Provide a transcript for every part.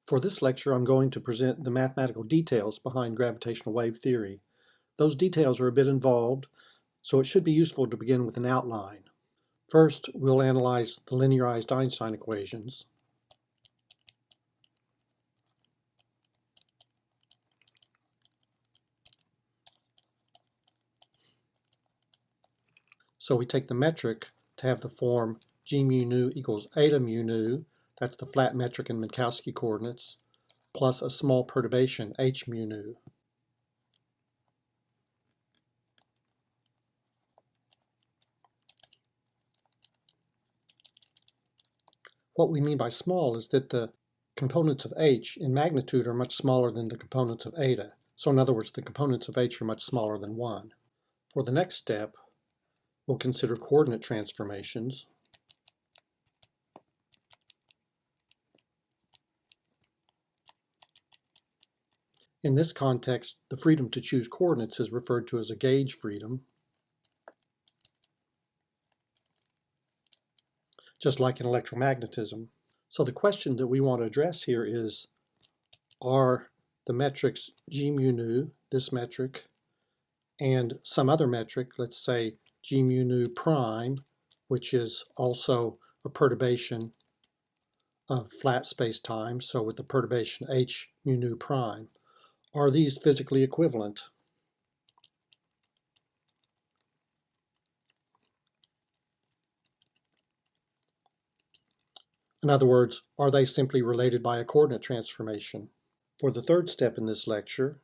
For this lecture, I'm going to present the mathematical details behind gravitational wave theory. Those details are a bit involved, so it should be useful to begin with an outline. First, we'll analyze the linearized Einstein equations. So we take the metric to have the form g mu nu equals eta mu nu, that's the flat metric in Minkowski coordinates, plus a small perturbation h mu nu. What we mean by small is that the components of h in magnitude are much smaller than the components of eta. So in other words, the components of h are much smaller than 1. For the next step, we'll consider coordinate transformations. In this context, the freedom to choose coordinates is referred to as a gauge freedom, just like in electromagnetism. So the question that we want to address here is, are the metrics g mu nu, this metric, and some other metric, let's say g mu nu prime, which is also a perturbation of flat space-time, so with the perturbation h mu nu prime, are these physically equivalent? In other words, are they simply related by a coordinate transformation? For the third step in this lecture,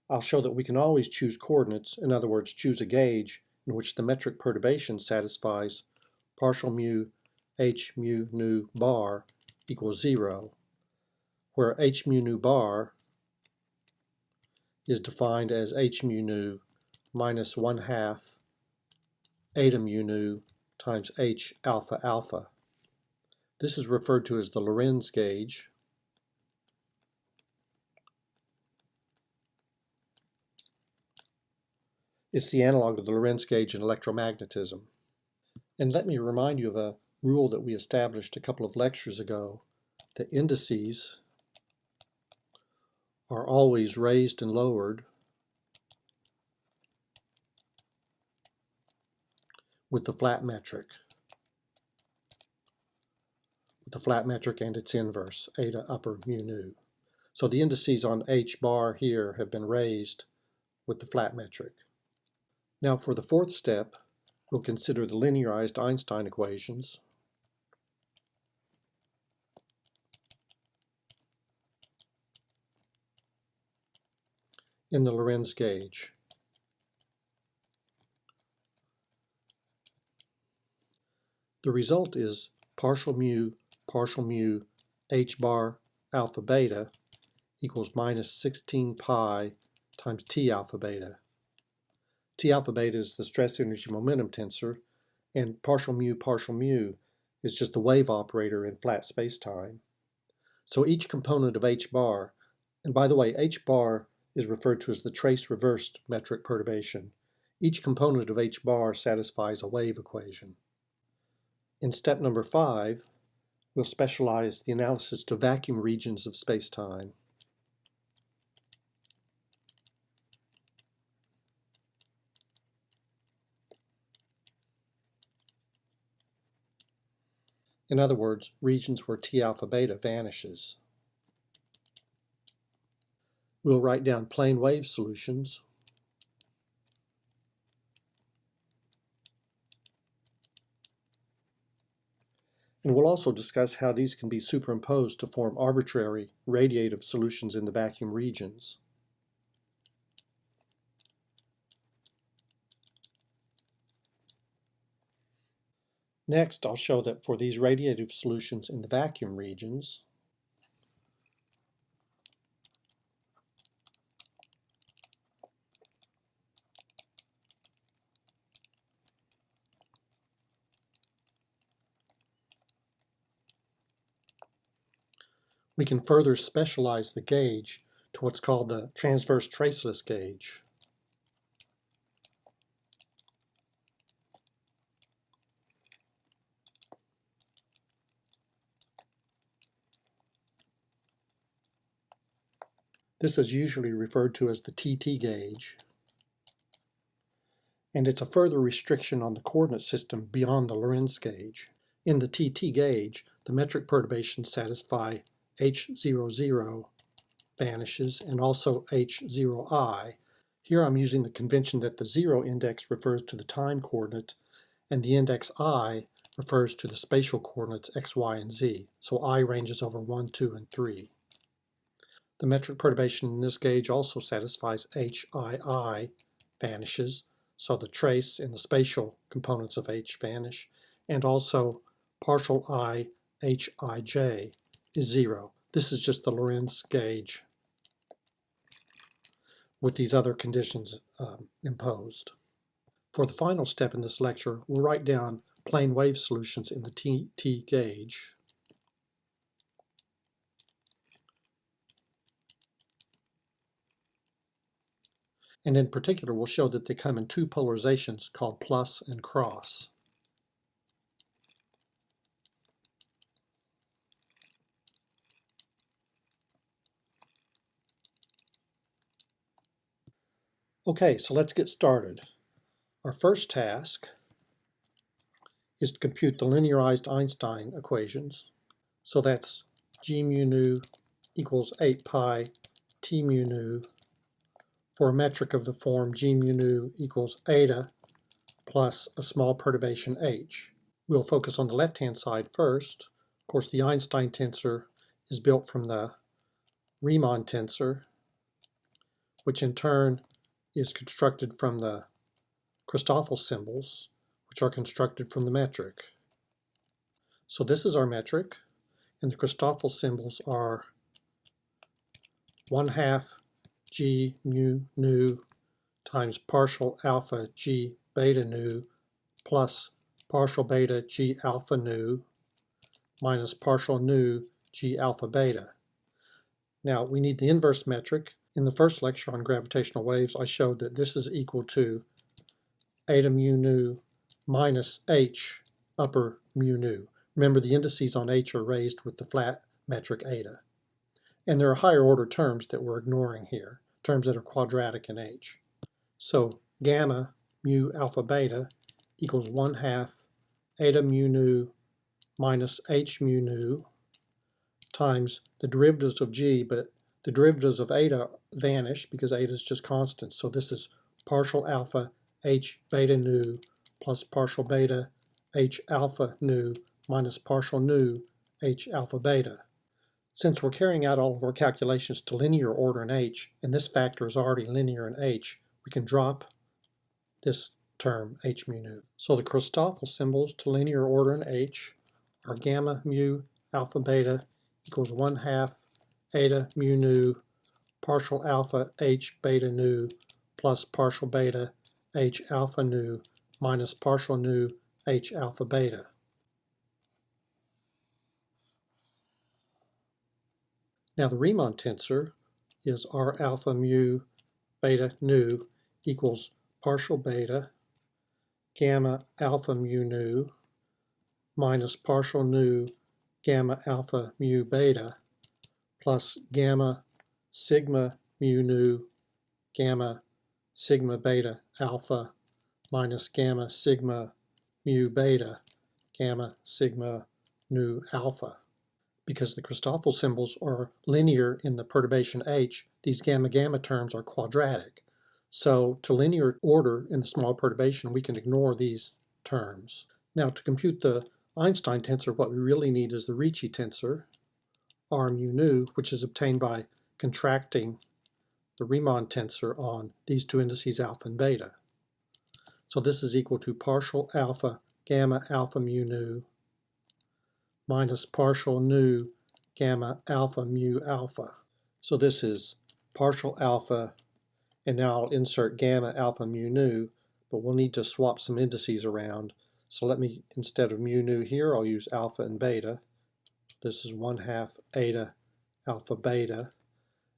I'll show that we can always choose coordinates, in other words, choose a gauge in which the metric perturbation satisfies partial mu h mu nu bar equals 0, where h mu nu bar is defined as h mu nu minus 1/2 eta mu nu times h alpha alpha. This is referred to as the Lorentz gauge. It's the analog of the Lorentz gauge in electromagnetism. And let me remind you of a rule that we established a couple of lectures ago. The indices are always raised and lowered with the flat metric. The flat metric and its inverse, eta upper mu nu. So the indices on h bar here have been raised with the flat metric. Now for the fourth step, we'll consider the linearized Einstein equations. In the Lorentz gauge. The result is partial mu h bar alpha beta equals minus 16 pi times T alpha beta. T alpha beta is the stress energy momentum tensor, and partial mu is just the wave operator in flat space-time. So each component of h bar, and by the way, h bar is referred to as the trace-reversed metric perturbation. Each component of h bar satisfies a wave equation. In step number 5, we'll specialize the analysis to vacuum regions of space-time. In other words, regions where T alpha beta vanishes. We'll write down plane wave solutions. And we'll also discuss how these can be superimposed to form arbitrary radiative solutions in the vacuum regions. Next, I'll show that for these radiative solutions in the vacuum regions, we can further specialize the gauge to what's called the transverse traceless gauge. This is usually referred to as the TT gauge, and it's a further restriction on the coordinate system beyond the Lorentz gauge. In the TT gauge, the metric perturbations satisfy H00 vanishes and also H0I. Here I'm using the convention that the 0 index refers to the time coordinate and the index I refers to the spatial coordinates x, y, and z. So I ranges over 1, 2, and 3. The metric perturbation in this gauge also satisfies HII vanishes, so the trace and the spatial components of H vanish, and also partial I Hij is 0. This is just the Lorentz gauge with these other conditions imposed. For the final step in this lecture, we'll write down plane wave solutions in the TT gauge. And in particular, we'll show that they come in two polarizations called plus and cross. Okay, so let's get started. Our first task is to compute the linearized Einstein equations. So that's g mu nu equals 8 pi t mu nu for a metric of the form g mu nu equals eta plus a small perturbation h. We'll focus on the left-hand side first. Of course, the Einstein tensor is built from the Riemann tensor, which in turn is constructed from the Christoffel symbols, which are constructed from the metric. So this is our metric, and the Christoffel symbols are 1/2 g mu nu times partial alpha g beta nu plus partial beta g alpha nu minus partial nu g alpha beta. Now we need the inverse metric. In the first lecture on gravitational waves, I showed that this is equal to eta mu nu minus h upper mu nu. Remember, the indices on h are raised with the flat metric eta. And there are higher order terms that we're ignoring here, terms that are quadratic in h. So gamma mu alpha beta equals 1/2 eta mu nu minus h mu nu times the derivatives of g, but the derivatives of eta vanish because eta is just constant. So this is partial alpha h beta nu plus partial beta h alpha nu minus partial nu h alpha beta. Since we're carrying out all of our calculations to linear order in h, and this factor is already linear in h, we can drop this term h mu nu. So the Christoffel symbols to linear order in h are gamma mu alpha beta equals 1/2 eta mu nu partial alpha h beta nu plus partial beta h alpha nu minus partial nu h alpha beta. Now the Riemann tensor is r alpha mu beta nu equals partial beta gamma alpha mu nu minus partial nu gamma alpha mu beta plus gamma sigma mu nu gamma sigma beta alpha minus gamma sigma mu beta gamma sigma nu alpha. Because the Christoffel symbols are linear in the perturbation h, these gamma-gamma terms are quadratic. So to linear order in the small perturbation, we can ignore these terms. Now to compute the Einstein tensor, what we really need is the Ricci tensor, r mu nu, which is obtained by contracting the Riemann tensor on these two indices alpha and beta. So this is equal to partial alpha gamma alpha mu nu minus partial nu gamma alpha mu alpha. So this is partial alpha, and now I'll insert gamma alpha mu nu, but we'll need to swap some indices around. So let me, instead of mu nu here, I'll use alpha and beta. This is 1/2 eta alpha beta,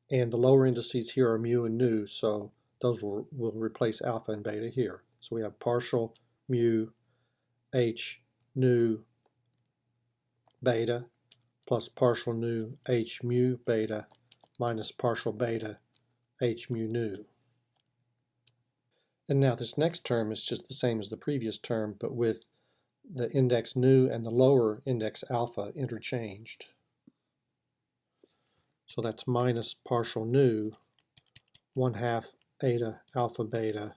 and the lower indices here are mu and nu, so those will replace alpha and beta here. So we have partial mu h nu beta plus partial nu h mu beta minus partial beta h mu nu. And now this next term is just the same as the previous term, but with the index nu and the lower index alpha interchanged. So that's minus partial nu 1/2 eta alpha beta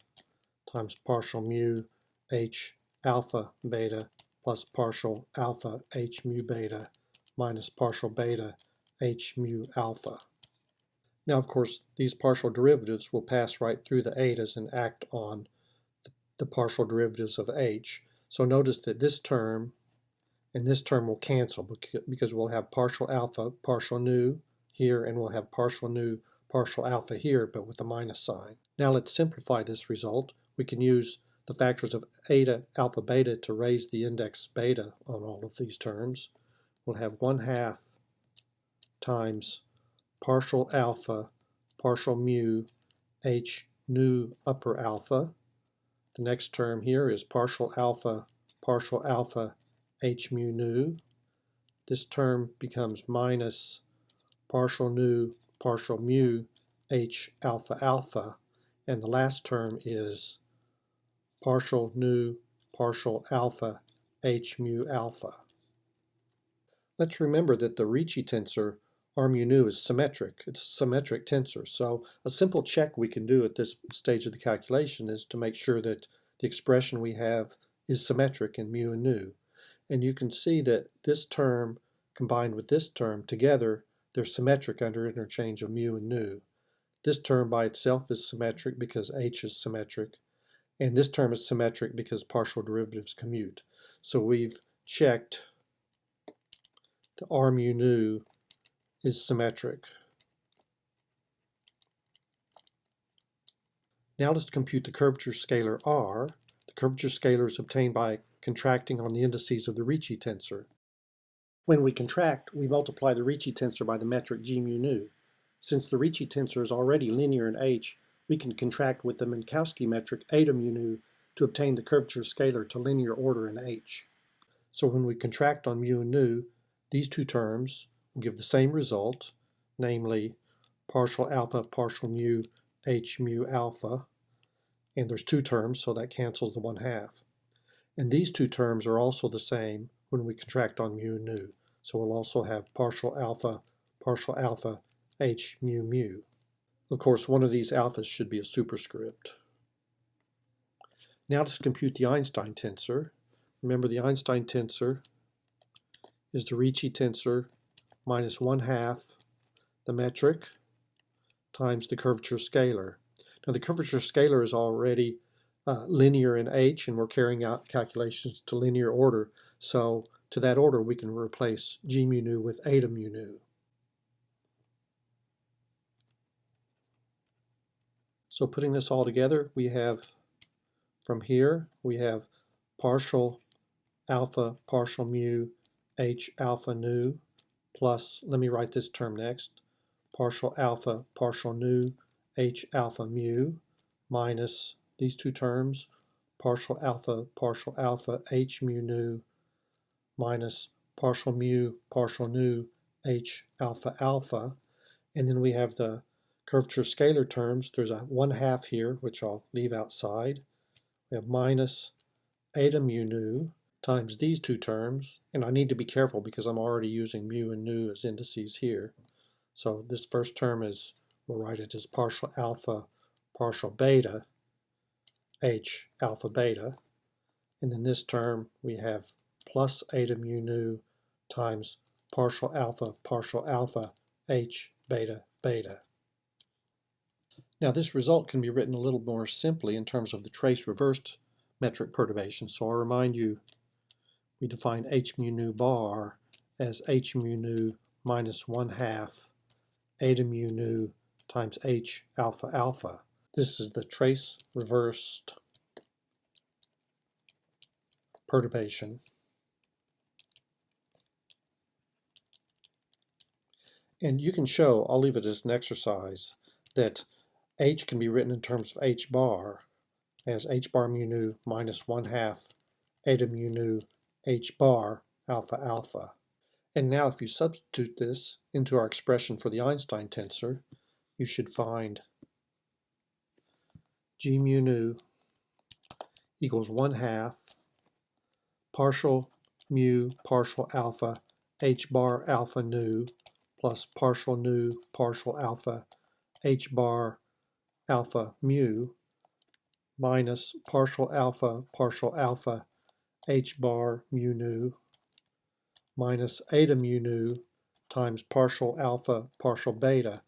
times partial mu h alpha beta plus partial alpha h mu beta minus partial beta h mu alpha. Now, of course, these partial derivatives will pass right through the etas and act on the partial derivatives of h. So notice that this term and this term will cancel because we'll have partial alpha, partial nu here, and we'll have partial nu, partial alpha here, but with the minus sign. Now let's simplify this result. We can use the factors of eta, alpha, beta to raise the index beta on all of these terms. We'll have 1/2 times partial alpha, partial mu, h nu upper alpha. The next term here is partial alpha, h mu nu. This term becomes minus partial nu, partial mu, h alpha alpha. And the last term is partial nu, partial alpha, h mu alpha. Let's remember that the Ricci tensor r mu nu is symmetric. It's a symmetric tensor. So a simple check we can do at this stage of the calculation is to make sure that the expression we have is symmetric in mu and nu. And you can see that this term combined with this term together, they're symmetric under interchange of mu and nu. This term by itself is symmetric because h is symmetric. And this term is symmetric because partial derivatives commute. So we've checked the r mu nu is symmetric. Now let's compute the curvature scalar r. The curvature scalar is obtained by contracting on the indices of the Ricci tensor. When we contract, we multiply the Ricci tensor by the metric g mu nu. Since the Ricci tensor is already linear in h, we can contract with the Minkowski metric eta mu nu to obtain the curvature scalar to linear order in h. So when we contract on mu and nu, these two terms will give the same result, namely partial alpha, partial mu, h mu alpha. And there's two terms, so that cancels the 1/2. And these two terms are also the same when we contract on mu and nu. So we'll also have partial alpha, h mu mu. Of course, one of these alphas should be a superscript. Now let's compute the Einstein tensor. Remember, the Einstein tensor is the Ricci tensor minus 1/2 the metric times the curvature scalar. Now the curvature scalar is already linear in h, and we're carrying out calculations to linear order. So to that order, we can replace g mu nu with eta mu nu. So putting this all together, we have, from here, we have partial alpha, partial mu, h alpha nu, plus, let me write this term next, partial alpha, partial nu, h alpha mu, minus these two terms, partial alpha, h mu nu, minus partial mu, partial nu, h alpha alpha. And then we have the curvature scalar terms. There's a 1/2 here, which I'll leave outside. We have minus eta mu nu times these two terms. And I need to be careful because I'm already using mu and nu as indices here. So this first term is, we'll write it as partial alpha, partial beta, h alpha beta. And in this term, we have plus eta mu nu times partial alpha, h beta beta. Now this result can be written a little more simply in terms of the trace reversed metric perturbation. So I'll remind you, we define h mu nu bar as h mu nu minus 1/2 eta mu nu times h alpha alpha. This is the trace reversed perturbation. And you can show, I'll leave it as an exercise, that h can be written in terms of h bar as h bar mu nu minus 1/2 eta mu nu h bar alpha alpha. And now if you substitute this into our expression for the Einstein tensor, you should find g mu nu equals 1/2 partial mu partial alpha h bar alpha nu plus partial nu partial alpha h bar alpha mu minus partial alpha h bar mu nu minus eta mu nu times partial beta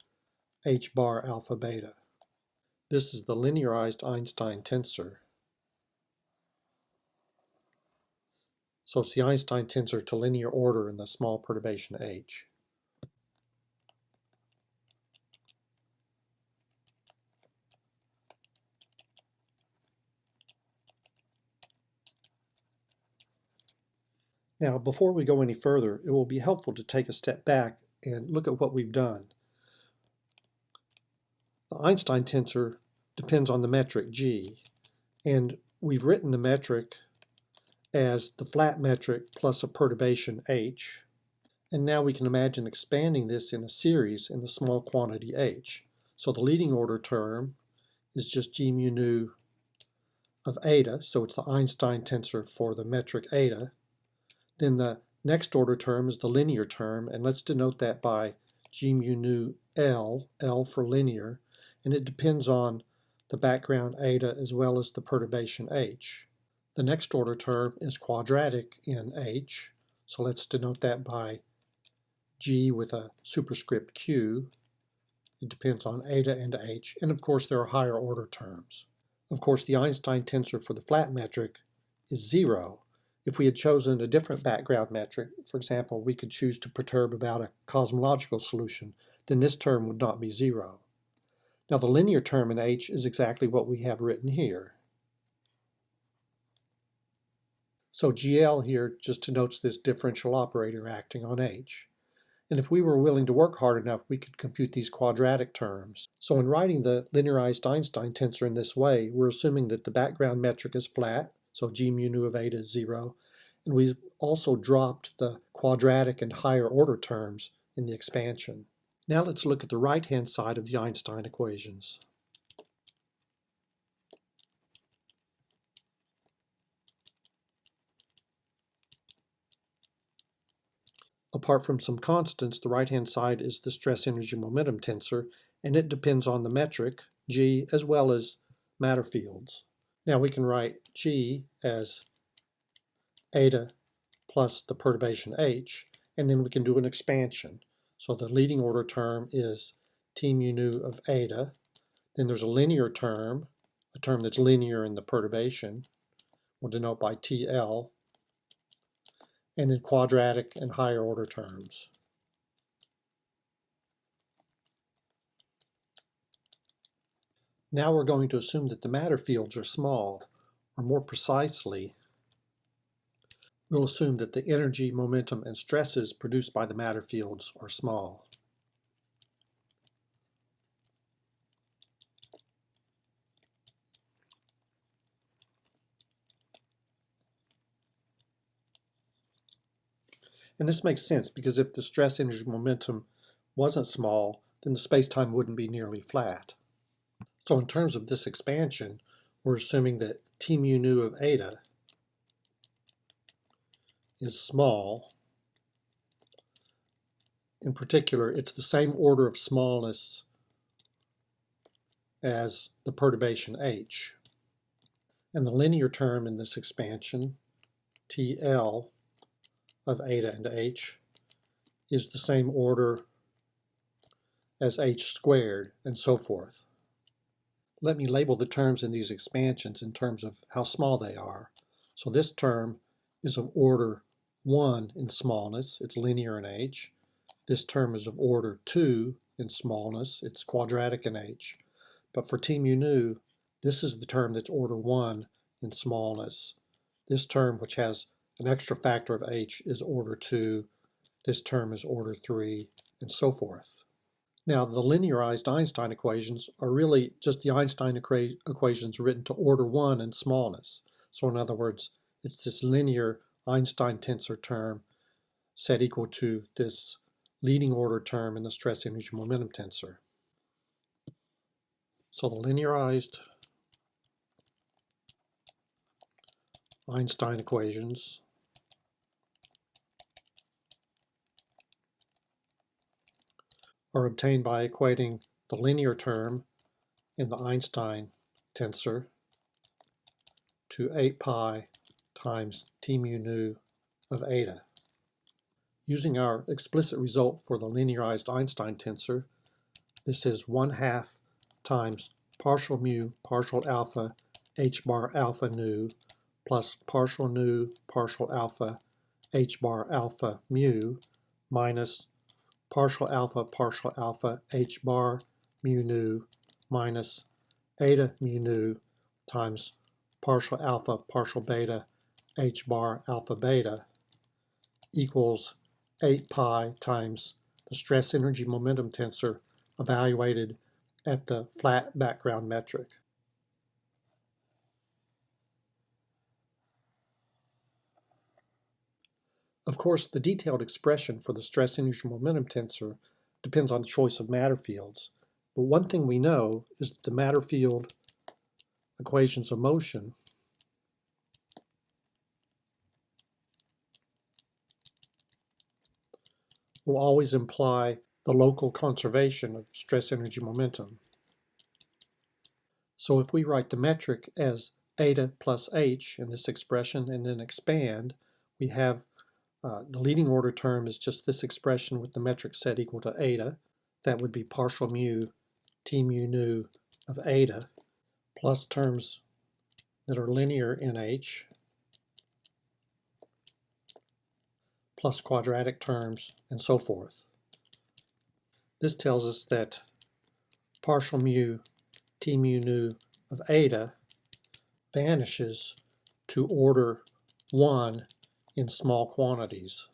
h bar alpha beta. This is the linearized Einstein tensor. So it's the Einstein tensor to linear order in the small perturbation h. Now, before we go any further, it will be helpful to take a step back and look at what we've done. The Einstein tensor depends on the metric g, and we've written the metric as the flat metric plus a perturbation h. And now we can imagine expanding this in a series in the small quantity h. So the leading order term is just g mu nu of eta, so it's the Einstein tensor for the metric eta. Then the next order term is the linear term, and let's denote that by g mu nu L, L for linear, and it depends on the background eta as well as the perturbation h. The next order term is quadratic in h, so let's denote that by g with a superscript q. It depends on eta and h, and of course there are higher order terms. Of course, the Einstein tensor for the flat metric is 0. If we had chosen a different background metric, for example, we could choose to perturb about a cosmological solution, then this term would not be 0. Now the linear term in h is exactly what we have written here. So GL here just denotes this differential operator acting on h. And if we were willing to work hard enough, we could compute these quadratic terms. So in writing the linearized Einstein tensor in this way, we're assuming that the background metric is flat, so g mu nu of eta is 0, and we've also dropped the quadratic and higher order terms in the expansion. Now let's look at the right-hand side of the Einstein equations. Apart from some constants, the right-hand side is the stress energy momentum tensor, and it depends on the metric, g, as well as matter fields. Now we can write g as eta plus the perturbation h, and then we can do an expansion. So the leading order term is t mu nu of eta. Then there's a linear term, a term that's linear in the perturbation. We'll denote by TL. And then quadratic and higher order terms. Now we're going to assume that the matter fields are small, or more precisely, we'll assume that the energy, momentum, and stresses produced by the matter fields are small. And this makes sense because if the stress energy momentum wasn't small, then the space-time wouldn't be nearly flat. So in terms of this expansion, we're assuming that t mu nu of eta is small. In particular, it's the same order of smallness as the perturbation h. And the linear term in this expansion, TL of eta and h, is the same order as h squared, and so forth. Let me label the terms in these expansions in terms of how small they are. So this term is of order 1 in smallness, it's linear in h. This term is of order 2 in smallness, it's quadratic in h. But for t mu nu, this is the term that's order 1 in smallness. This term, which has an extra factor of h, is order 2. This term is order 3, and so forth. Now, the linearized Einstein equations are really just the Einstein equations written to order 1 in smallness. So in other words, it's this linear Einstein tensor term set equal to this leading order term in the stress energy momentum tensor. So the linearized Einstein equations are obtained by equating the linear term in the Einstein tensor to 8 pi times t mu nu of eta. Using our explicit result for the linearized Einstein tensor, this is 1/2 times partial mu partial alpha h bar alpha nu plus partial nu partial alpha h bar alpha mu minus partial alpha h bar mu nu minus eta mu nu times partial beta h bar alpha beta equals 8 pi times the stress energy momentum tensor evaluated at the flat background metric. Of course, the detailed expression for the stress energy momentum tensor depends on the choice of matter fields, but one thing we know is that the matter field equations of motion will always imply the local conservation of stress energy momentum. So if we write the metric as eta plus h in this expression and then expand, we have the leading order term is just this expression with the metric set equal to eta. That would be partial mu t mu nu of eta plus terms that are linear in h plus quadratic terms and so forth. This tells us that partial mu t mu nu of eta vanishes to order 1 in small quantities.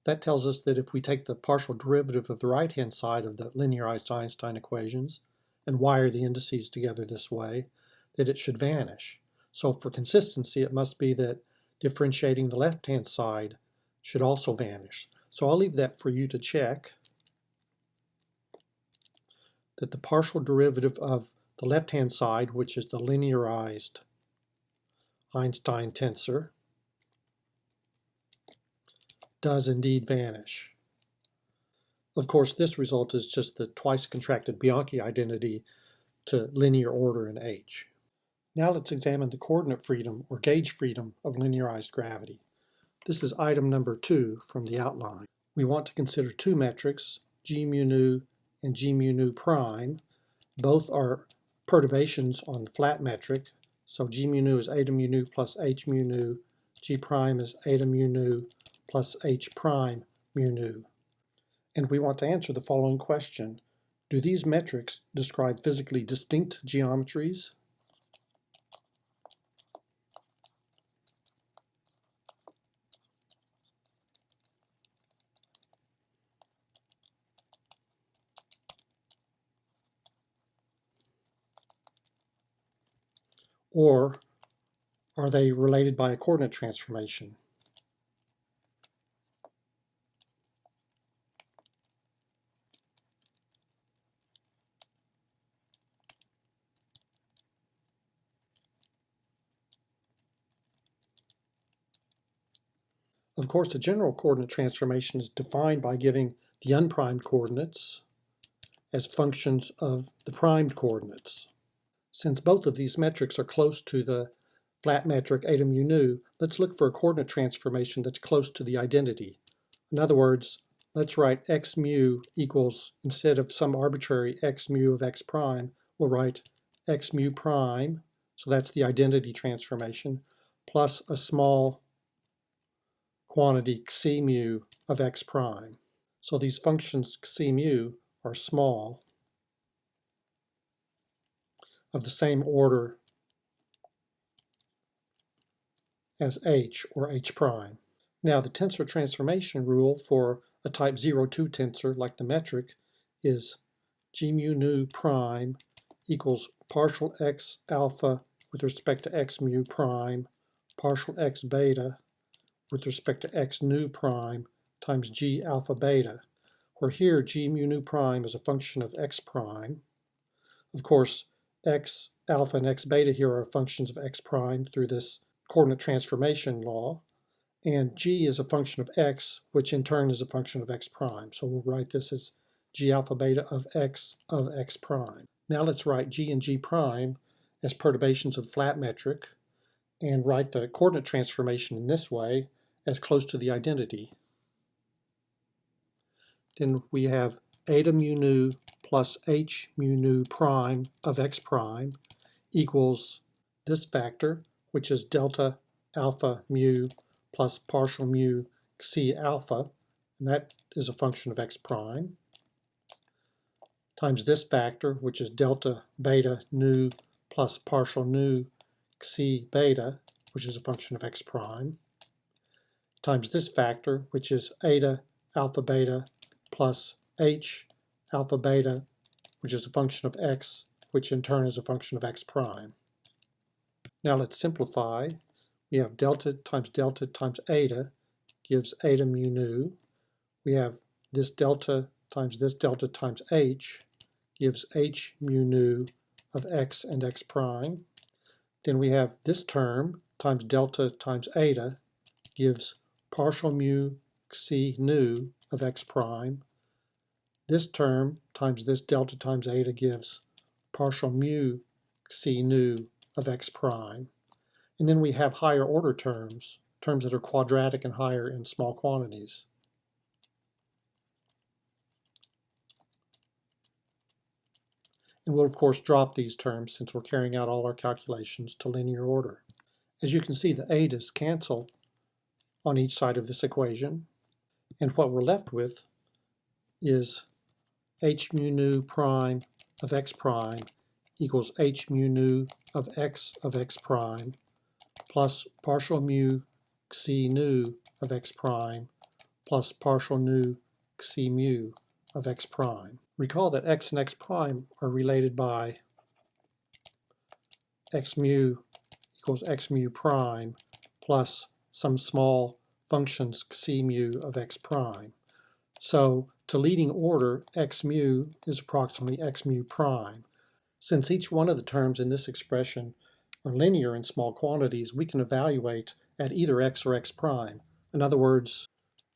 That tells us that if we take the partial derivative of the right-hand side of the linearized Einstein equations and wire the indices together this way, that it should vanish. So for consistency, it must be that differentiating the left-hand side should also vanish. So I'll leave that for you to check, that the partial derivative of the left-hand side, which is the linearized Einstein tensor, does indeed vanish. Of course, this result is just the twice contracted Bianchi identity to linear order in H. Now let's examine the coordinate freedom or gauge freedom of linearized gravity. This is item number 2 from the outline. We want to consider two metrics, g mu nu and g mu nu prime. Both are perturbations on the flat metric. So g mu nu is eta mu nu plus h mu nu. G prime is eta mu nu plus h prime mu nu. And we want to answer the following question. Do these metrics describe physically distinct geometries? Or are they related by a coordinate transformation? Of course, a general coordinate transformation is defined by giving the unprimed coordinates as functions of the primed coordinates. Since both of these metrics are close to the flat metric eta mu nu, let's look for a coordinate transformation that's close to the identity. In other words, let's write x mu equals, instead of some arbitrary x mu of x prime, we'll write x mu prime, so that's the identity transformation, plus a small quantity xi mu of x prime. So these functions xi mu are small, of the same order as h, or h prime. Now the tensor transformation rule for a type 0,2 tensor like the metric is g mu nu prime equals partial x alpha with respect to x mu prime partial x beta with respect to x nu prime times g alpha beta, where here g mu nu prime is a function of x prime. Of course, x alpha and x beta here are functions of x prime through this coordinate transformation law, and g is a function of x, which in turn is a function of x prime. So we'll write this as g alpha beta of x prime. Now let's write g and g prime as perturbations of the flat metric and write the coordinate transformation in this way as close to the identity. Then we have eta mu nu plus h mu nu prime of x prime equals this factor, which is delta alpha mu plus partial mu c alpha, and that is a function of x prime, times this factor, which is delta beta nu plus partial nu c beta, which is a function of x prime, times this factor, which is eta alpha beta plus h alpha beta, which is a function of x, which in turn is a function of x prime. Now let's simplify. We have delta times eta gives eta mu nu. We have this delta times h gives h mu nu of x and x prime. Then we have this term times delta times eta gives partial mu c nu of x prime. This term times this delta times eta gives partial mu c nu of x prime. And then we have higher order terms that are quadratic and higher in small quantities. And we'll of course drop these terms since we're carrying out all our calculations to linear order. As you can see, the etas cancel on each side of this equation, and what we're left with is h mu nu prime of x prime equals h mu nu of x prime plus partial mu c nu of x prime plus partial nu c mu of x prime. Recall that x and x prime are related by x mu equals x mu prime plus some small functions c mu of x prime. So to leading order, x mu is approximately x mu prime. Since each one of the terms in this expression are linear in small quantities, we can evaluate at either x or x prime. In other words,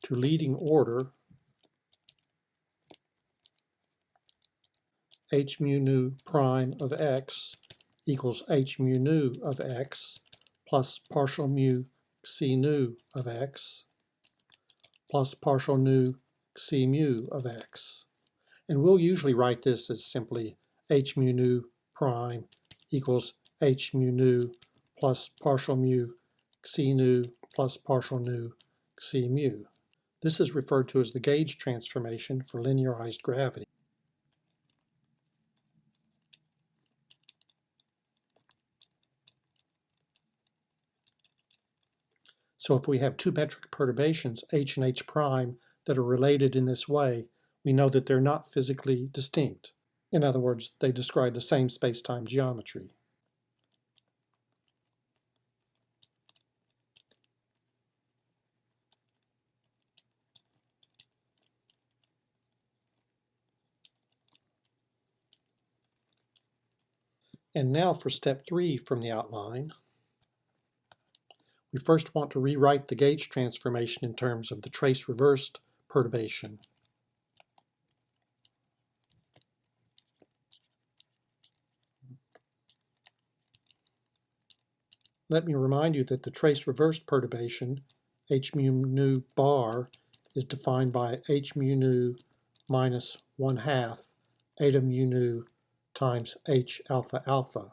to leading order, h mu nu prime of x equals h mu nu of x plus partial mu c nu of x plus partial nu c mu of x. And we'll usually write this as simply h mu nu prime equals h mu nu plus partial mu c nu plus partial nu c mu. This is referred to as the gauge transformation for linearized gravity. So if we have two metric perturbations, h and h prime, that are related in this way, we know that they're not physically distinct. In other words, they describe the same space-time geometry. And now for step 3 from the outline. We first want to rewrite the gauge transformation in terms of the trace-reversed perturbation. Let me remind you that the trace-reversed perturbation, h mu nu bar, is defined by h mu nu minus 1/2 eta mu nu times h alpha alpha.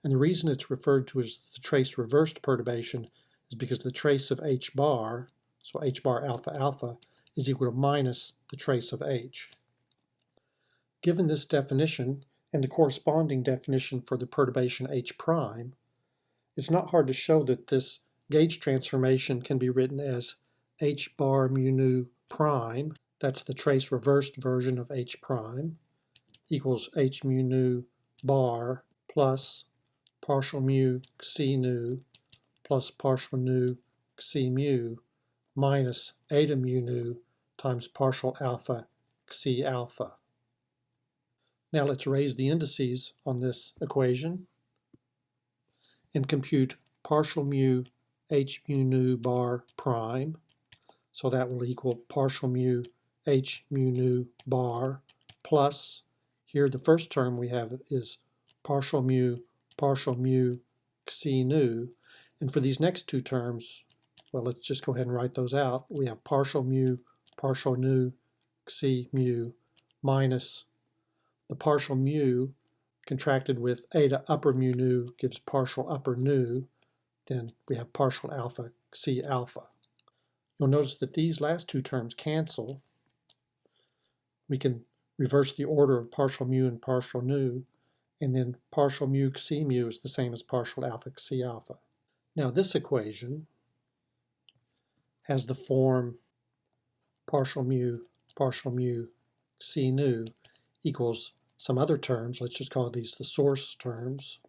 And the reason it's referred to as the trace-reversed perturbation is because the trace of h bar, so h bar alpha alpha, is equal to minus the trace of h. Given this definition and the corresponding definition for the perturbation h prime, it's not hard to show that this gauge transformation can be written as h bar mu nu prime, that's the trace-reversed version of h prime, equals h mu nu bar plus partial mu xi nu plus partial nu xi mu minus eta mu nu times partial alpha xi alpha. Now let's raise the indices on this equation and compute partial mu h mu nu bar prime. So that will equal partial mu h mu nu bar plus, here the first term we have is partial mu xi nu. And for these next two terms, well, let's just go ahead and write those out. We have partial nu xi mu minus the partial mu contracted with eta upper mu nu gives partial upper nu. Then we have partial alpha xi alpha. You'll notice that these last two terms cancel. We can reverse the order of partial mu and partial nu, and then partial mu xi mu is the same as partial alpha xi alpha. Now this equation has the form partial mu xi nu equals some other terms. Let's just call these the source terms,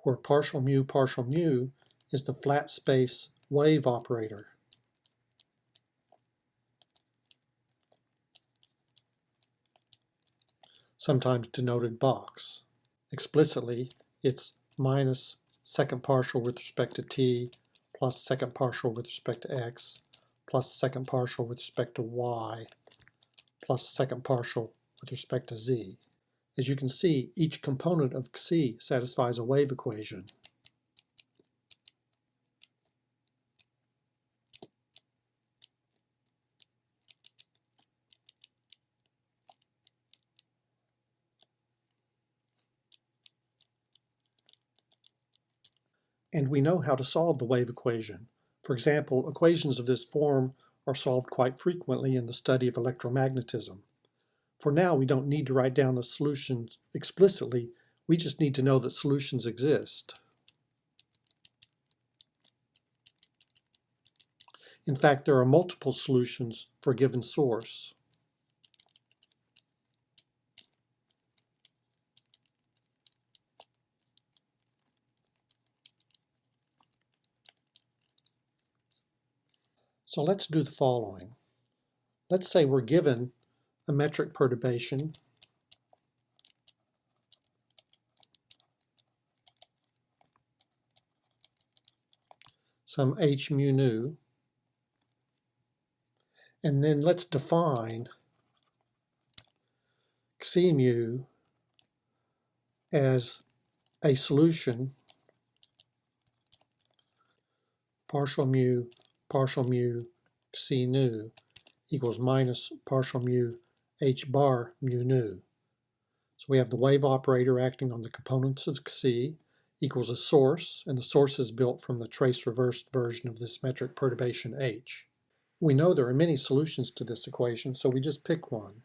where partial mu is the flat space wave operator. Sometimes denoted box. Explicitly, it's minus second partial with respect to t plus second partial with respect to x plus second partial with respect to y plus second partial with respect to z. As you can see, each component of xi satisfies a wave equation. And we know how to solve the wave equation. For example, equations of this form are solved quite frequently in the study of electromagnetism. For now, we don't need to write down the solutions explicitly. We just need to know that solutions exist. In fact, there are multiple solutions for a given source. So let's do the following. Let's say we're given a metric perturbation some h mu nu, and then let's define xi mu as a solution partial mu xi nu equals minus partial mu h bar mu nu. So we have the wave operator acting on the components of xi equals a source, and the source is built from the trace reversed version of this metric perturbation h. We know there are many solutions to this equation, so we just pick one.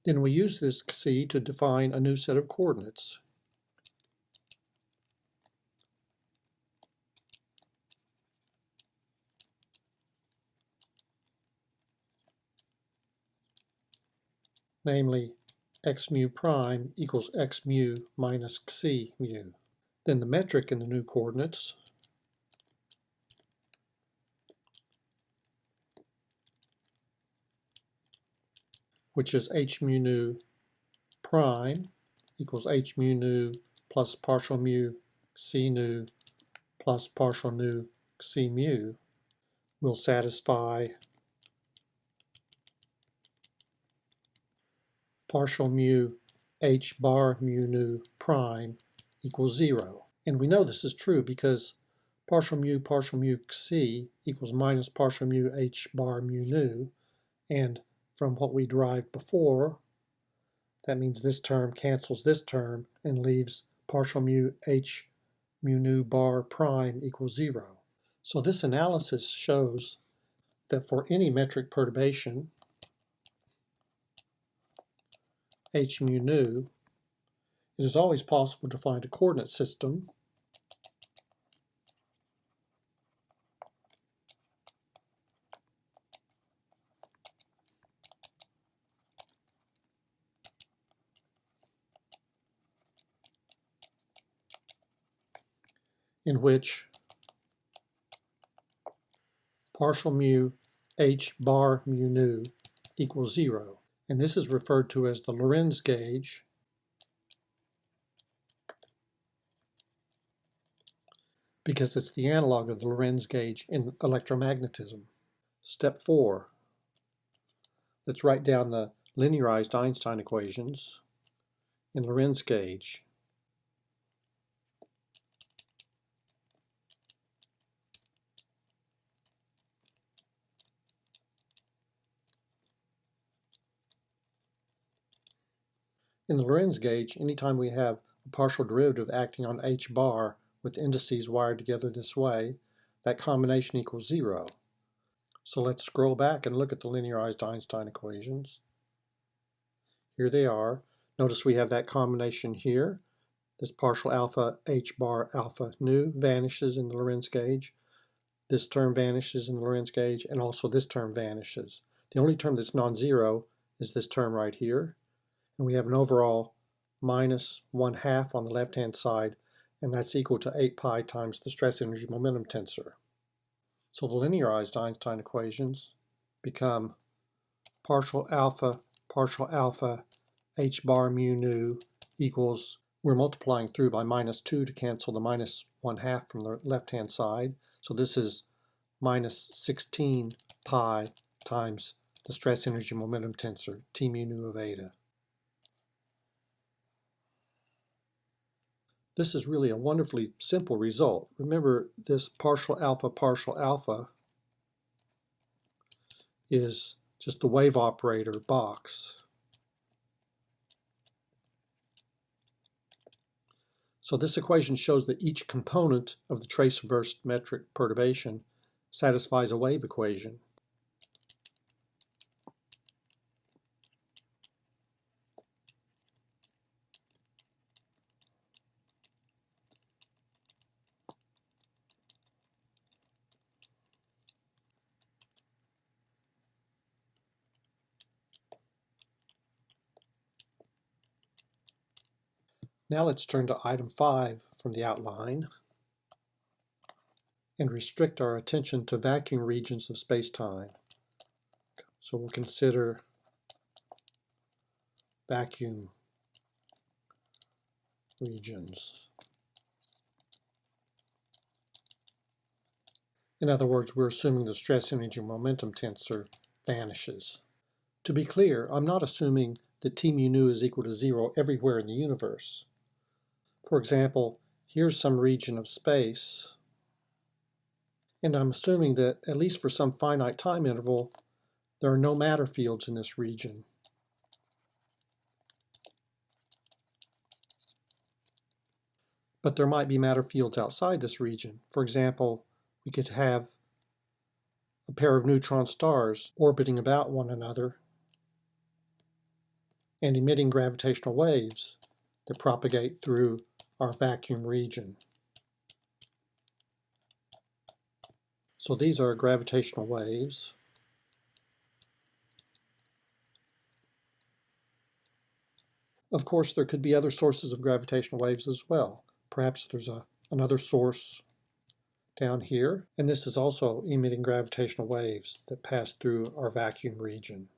Then we use this xi to define a new set of coordinates. Namely, x mu prime equals x mu minus xi mu. Then the metric in the new coordinates which is h mu nu prime equals h mu nu plus partial mu xi nu plus partial nu xi mu will satisfy partial mu h bar mu nu prime equals 0. And we know this is true because partial mu xi equals minus partial mu h bar mu nu, and from what we derived before, that means this term cancels this term and leaves partial mu h mu nu bar prime equals 0. So this analysis shows that for any metric perturbation, h mu nu, it is always possible to find a coordinate system in which partial mu h bar mu nu equals 0. And this is referred to as the Lorentz gauge because it's the analog of the Lorentz gauge in electromagnetism. Step 4. Let's write down the linearized Einstein equations in Lorentz gauge. In the Lorentz gauge, anytime we have a partial derivative acting on h bar with indices wired together this way, that combination equals 0. So let's scroll back and look at the linearized Einstein equations. Here they are. Notice we have that combination here. This partial alpha h bar alpha nu vanishes in the Lorentz gauge. This term vanishes in the Lorentz gauge, and also this term vanishes. The only term that's non-zero is this term right here. And we have an overall minus 1/2 on the left-hand side, and that's equal to 8 pi times the stress energy momentum tensor. So the linearized Einstein equations become partial alpha h bar mu nu equals, we're multiplying through by minus 2 to cancel the minus 1/2 from the left-hand side. So this is minus 16 pi times the stress energy momentum tensor, T mu nu of eta. This is really a wonderfully simple result. Remember, this partial alpha is just the wave operator box. So this equation shows that each component of the traceverse metric perturbation satisfies a wave equation. Now let's turn to item 5 from the outline and restrict our attention to vacuum regions of space-time. So we'll consider vacuum regions. In other words, we're assuming the stress energy momentum tensor vanishes. To be clear, I'm not assuming that T mu nu is equal to 0 everywhere in the universe. For example, here's some region of space, and I'm assuming that, at least for some finite time interval, there are no matter fields in this region. But there might be matter fields outside this region. For example, we could have a pair of neutron stars orbiting about one another and emitting gravitational waves that propagate through our vacuum region. So these are gravitational waves. Of course, there could be other sources of gravitational waves as well. Perhaps there's another source down here, and this is also emitting gravitational waves that pass through our vacuum region.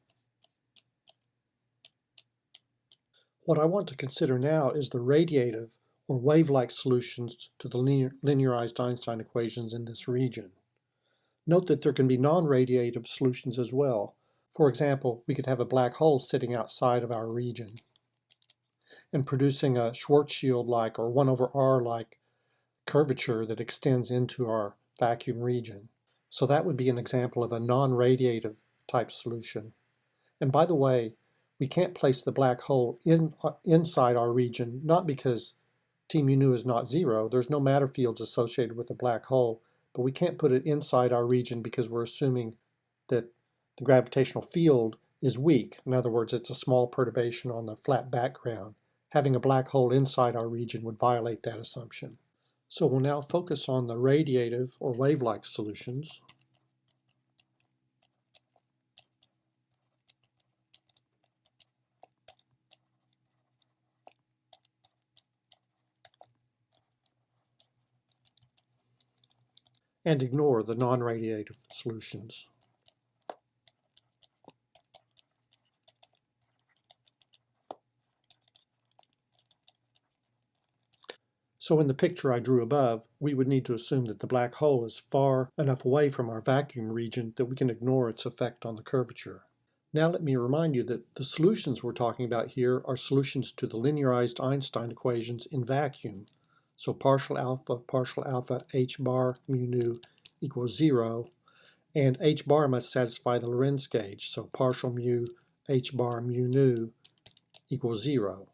What I want to consider now is the radiative or wave-like solutions to the linearized Einstein equations in this region. Note that there can be non-radiative solutions as well. For example, we could have a black hole sitting outside of our region and producing a Schwarzschild-like or 1/r-like curvature that extends into our vacuum region. So that would be an example of a non-radiative type solution. And by the way, we can't place the black hole inside our region, not because T mu nu is not 0, there's no matter fields associated with the black hole, but we can't put it inside our region because we're assuming that the gravitational field is weak. In other words, it's a small perturbation on the flat background. Having a black hole inside our region would violate that assumption. So we'll now focus on the radiative or wave-like solutions. and ignore the non-radiative solutions. So in the picture I drew above, we would need to assume that the black hole is far enough away from our vacuum region that we can ignore its effect on the curvature. Now let me remind you that the solutions we're talking about here are solutions to the linearized Einstein equations in vacuum. So partial alpha, h bar mu nu equals 0, and h bar must satisfy the Lorentz gauge, so partial mu h bar mu nu equals 0.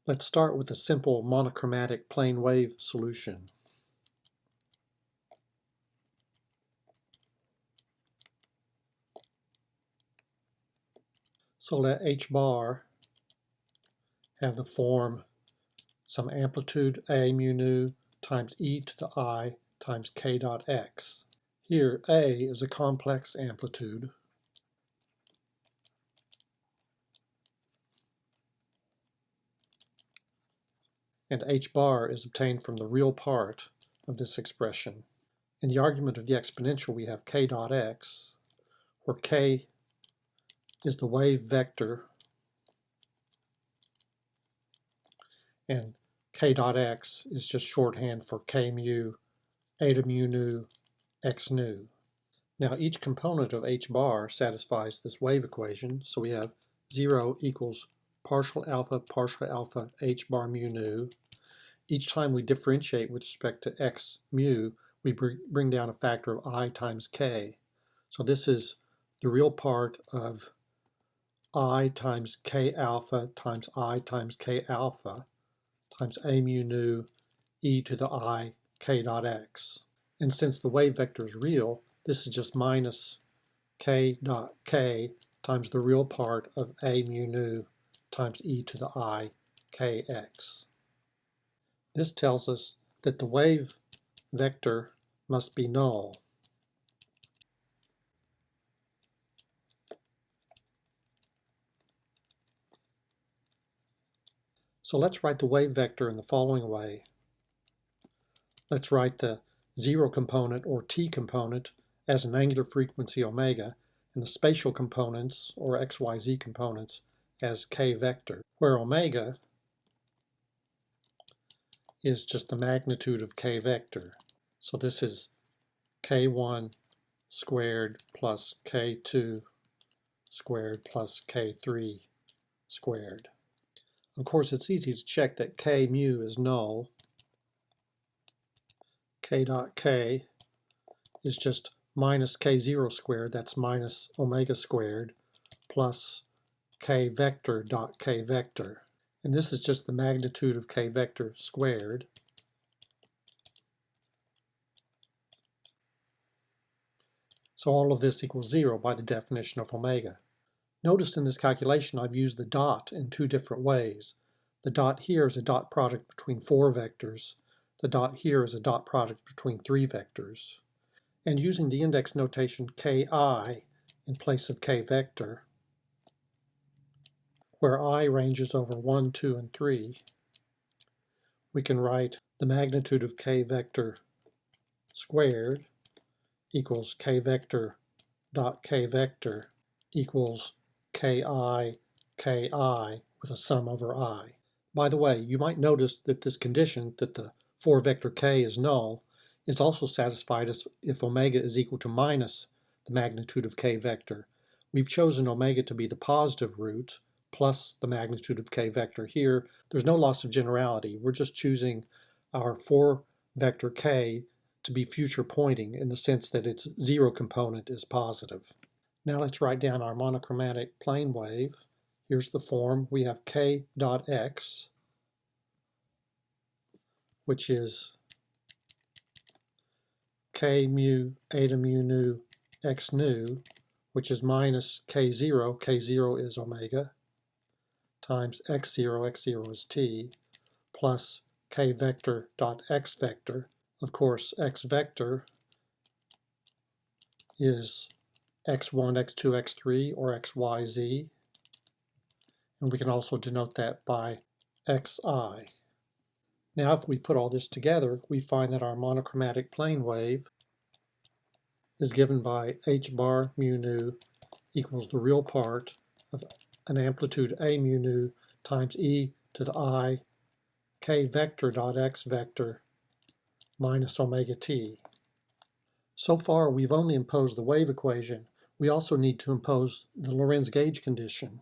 Let's start with a simple monochromatic plane wave solution. So let h bar have the form some amplitude a mu nu times e to the I times k dot x. Here a is a complex amplitude, and h bar is obtained from the real part of this expression. In the argument of the exponential we have k dot x, where k is the wave vector and k dot x is just shorthand for k mu eta mu nu x nu. Now each component of h bar satisfies this wave equation, so we have 0 equals partial alpha h bar mu nu. Each time we differentiate with respect to x mu, we bring down a factor of I times k. So this is the real part of I times k alpha times I times k alpha times a mu nu e to the I k dot x. And since the wave vector is real, this is just minus k dot k times the real part of a mu nu times e to the I kx. This tells us that the wave vector must be null. So let's write the wave vector in the following way. Let's write the 0 component, or t component, as an angular frequency omega, and the spatial components, or xyz components, as k vector, where omega is just the magnitude of k vector. So this is k1 squared plus k2 squared plus k3 squared. Of course, it's easy to check that k mu is null. K dot k is just minus k0 squared, that's minus omega squared, plus k vector dot k vector. And this is just the magnitude of k vector squared. So all of this equals 0 by the definition of omega. Notice in this calculation I've used the dot in two different ways. The dot here is a dot product between 4 vectors. The dot here is a dot product between 3 vectors. And using the index notation ki in place of k vector, where I ranges over 1, 2, and 3, we can write the magnitude of k vector squared equals k vector dot k vector equals ki with a sum over I. By the way, you might notice that this condition, that the 4 vector k is null, is also satisfied if omega is equal to minus the magnitude of k vector. We've chosen omega to be the positive root plus the magnitude of k vector here. There's no loss of generality. We're just choosing our 4 vector k to be future pointing in the sense that its 0 component is positive. Now let's write down our monochromatic plane wave. Here's the form. We have k dot x, which is k mu eta mu nu x nu, which is minus k0, k0 is omega, times x0, x0 is t, plus k vector dot x vector. Of course, x vector is x1, x2, x3, or xyz, and we can also denote that by xi. Now if we put all this together, we find that our monochromatic plane wave is given by h bar mu nu equals the real part of an amplitude a mu nu times e to the I k vector dot x vector minus omega t. So far we've only imposed the wave equation. We also need to impose the Lorentz gauge condition.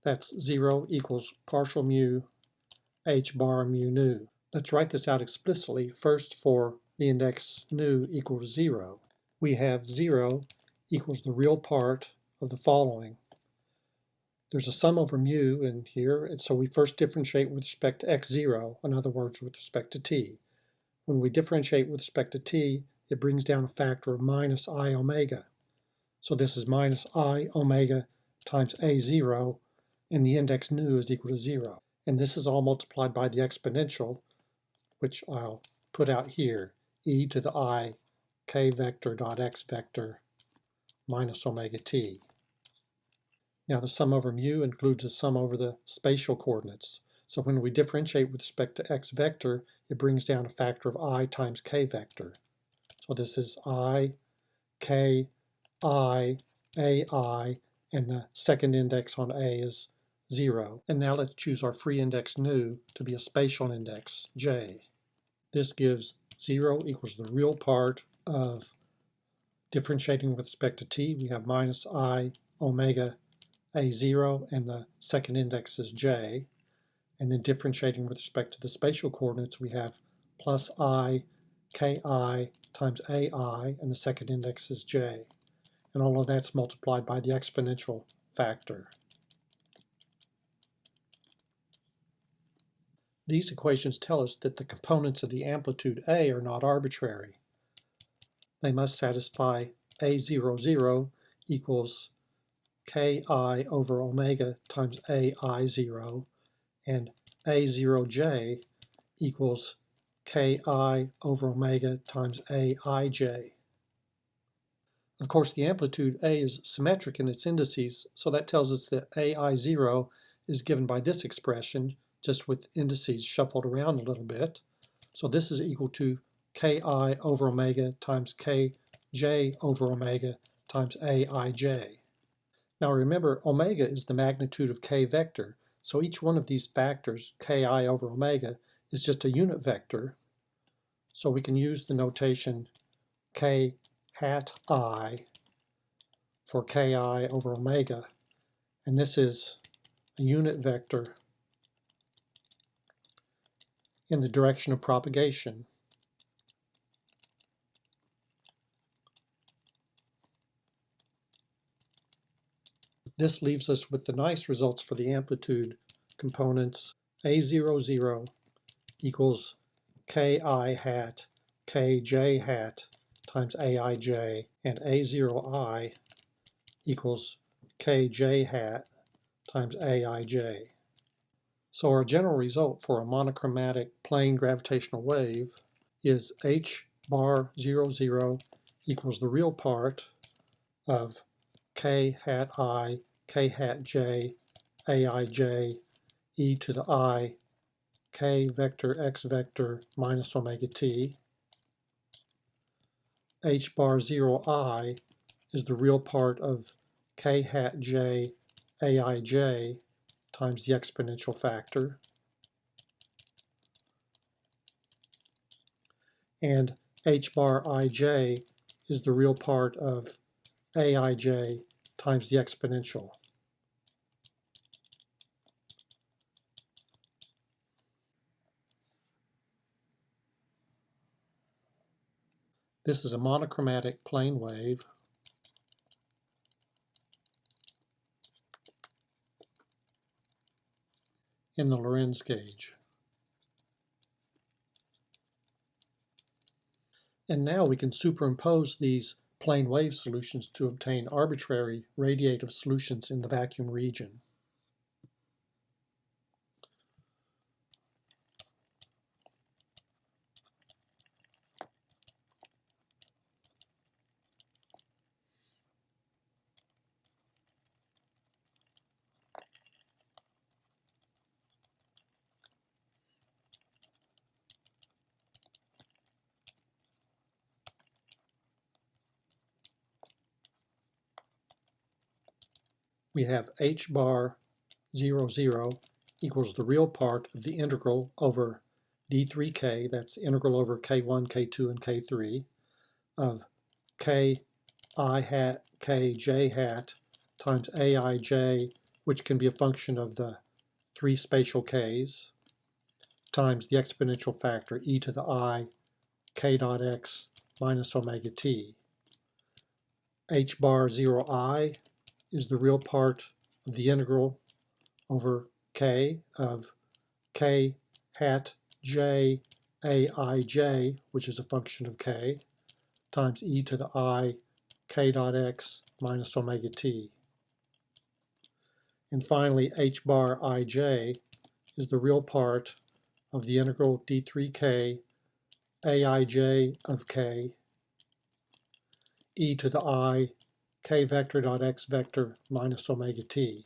That's 0 equals partial mu h bar mu nu. Let's write this out explicitly. First, for the index nu equals 0, we have 0 equals the real part of the following. There's a sum over mu in here, and so we first differentiate with respect to x0, in other words, with respect to t. When we differentiate with respect to t, it brings down a factor of minus I omega. So this is minus I omega times a0, and the index nu is equal to 0. And this is all multiplied by the exponential, which I'll put out here, e to the I k vector dot x vector minus omega t. Now the sum over mu includes a sum over the spatial coordinates. So when we differentiate with respect to x vector, it brings down a factor of I times k vector. So this is I, k, I, ai, and the second index on a is 0. And now let's choose our free index nu to be a spatial index, j. This gives 0 equals the real part of differentiating with respect to t. We have minus I omega a0, and the second index is j. And then differentiating with respect to the spatial coordinates, we have plus I ki times ai, and the second index is j. And all of that's multiplied by the exponential factor. These equations tell us that the components of the amplitude A are not arbitrary. They must satisfy A00 equals ki over omega times ai0, and a0j equals ki over omega times aij. Of course, the amplitude A is symmetric in its indices, so that tells us that ai0 is given by this expression, just with indices shuffled around a little bit. So this is equal to ki over omega times kj over omega times aij. Now remember, omega is the magnitude of k vector, so each one of these factors, ki over omega, is just a unit vector. So we can use the notation k hat I for ki over omega, and this is a unit vector in the direction of propagation. This leaves us with the nice results for the amplitude components. A00 equals ki hat kj hat times aij, and a0I equals kj hat times aij. So our general result for a monochromatic plane gravitational wave is h bar 00 equals the real part of k hat I, k hat j, aij, e to the I, k vector x vector minus omega t. H bar 0I is the real part of k hat j aij times the exponential factor. And h bar ij is the real part of aij times the exponential. This is a monochromatic plane wave in the Lorentz gauge. And now we can superimpose these plane wave solutions to obtain arbitrary radiative solutions in the vacuum region. we have h bar 0, 0 equals the real part of the integral over d3k, that's the integral over k1, k2, and k3, of k I hat k j hat times aij, which can be a function of the three spatial k's, times the exponential factor e to the I k dot x minus omega t. H bar 0I is the real part of the integral over k of k hat j aij, which is a function of k, times e to the I k dot x minus omega t. And finally, h bar ij is the real part of the integral d3k aij of k e to the I k vector dot x vector minus omega t.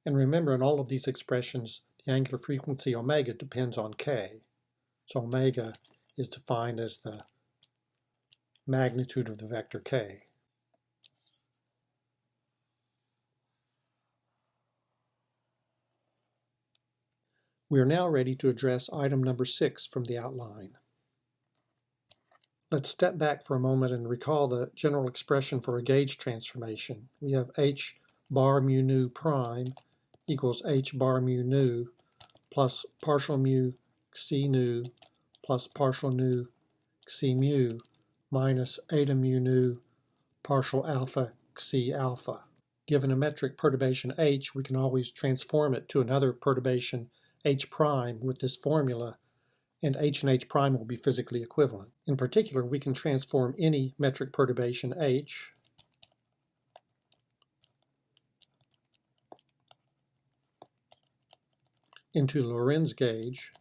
And remember, in all of these expressions, the angular frequency omega depends on k. So omega is defined as the magnitude of the vector k. We are now ready to address item number 6 from the outline. Let's step back for a moment and recall the general expression for a gauge transformation. We have h bar mu nu prime equals h bar mu nu plus partial mu xi nu plus partial nu xi mu minus eta mu nu partial alpha xi alpha. Given a metric perturbation h, we can always transform it to another perturbation h prime with this formula, and h and h prime will be physically equivalent. In particular, we can transform any metric perturbation h into the Lorentz gauge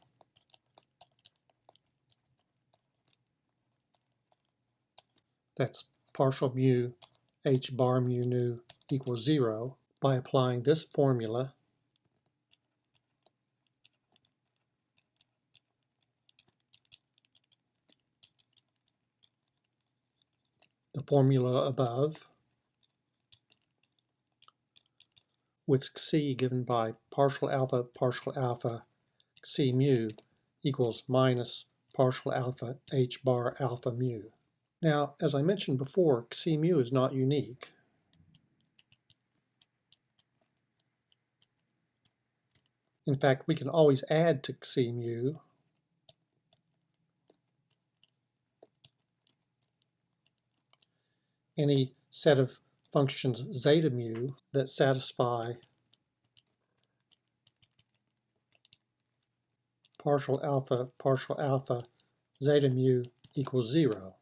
that's partial mu h bar mu nu equals 0 by applying this formula the formula above with xi given by partial alpha xi mu equals minus partial alpha h bar alpha mu. Now, as I mentioned before, xi mu is not unique. In fact, we can always add to xi mu any set of functions zeta mu that satisfy partial alpha zeta mu equals 0.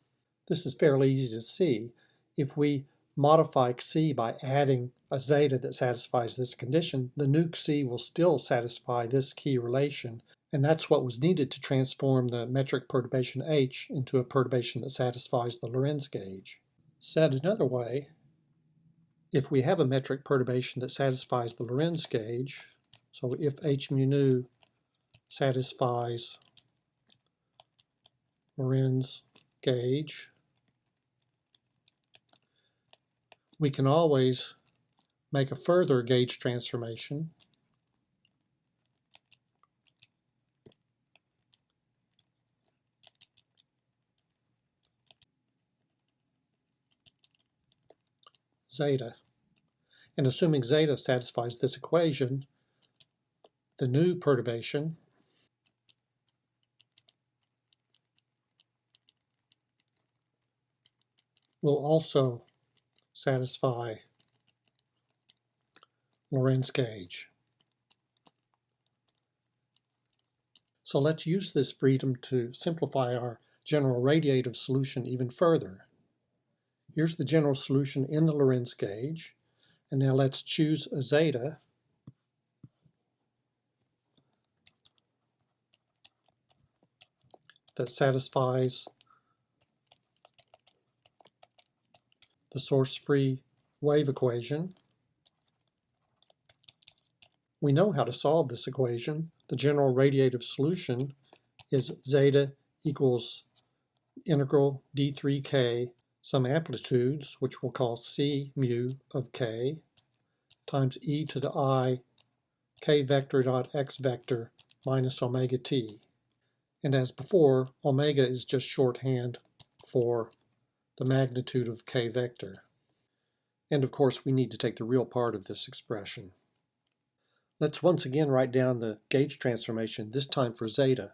This is fairly easy to see. If we modify xi by adding a zeta that satisfies this condition, the new xi will still satisfy this key relation, and that's what was needed to transform the metric perturbation h into a perturbation that satisfies the Lorentz gauge. Said another way, if we have a metric perturbation that satisfies the Lorentz gauge, so if h mu nu satisfies Lorentz gauge, we can always make a further gauge transformation zeta. And assuming zeta satisfies this equation, the new perturbation will also satisfy Lorentz gauge. So let's use this freedom to simplify our general radiative solution even further. Here's the general solution in the Lorentz gauge, and now let's choose a zeta that satisfies the source-free wave equation. We know how to solve this equation. The general radiative solution is zeta equals integral d3k some amplitudes, which we'll call c mu of k, times e to the I k vector dot x vector minus omega t. And as before, omega is just shorthand for the magnitude of k vector. And of course, we need to take the real part of this expression. Let's once again write down the gauge transformation, this time for zeta.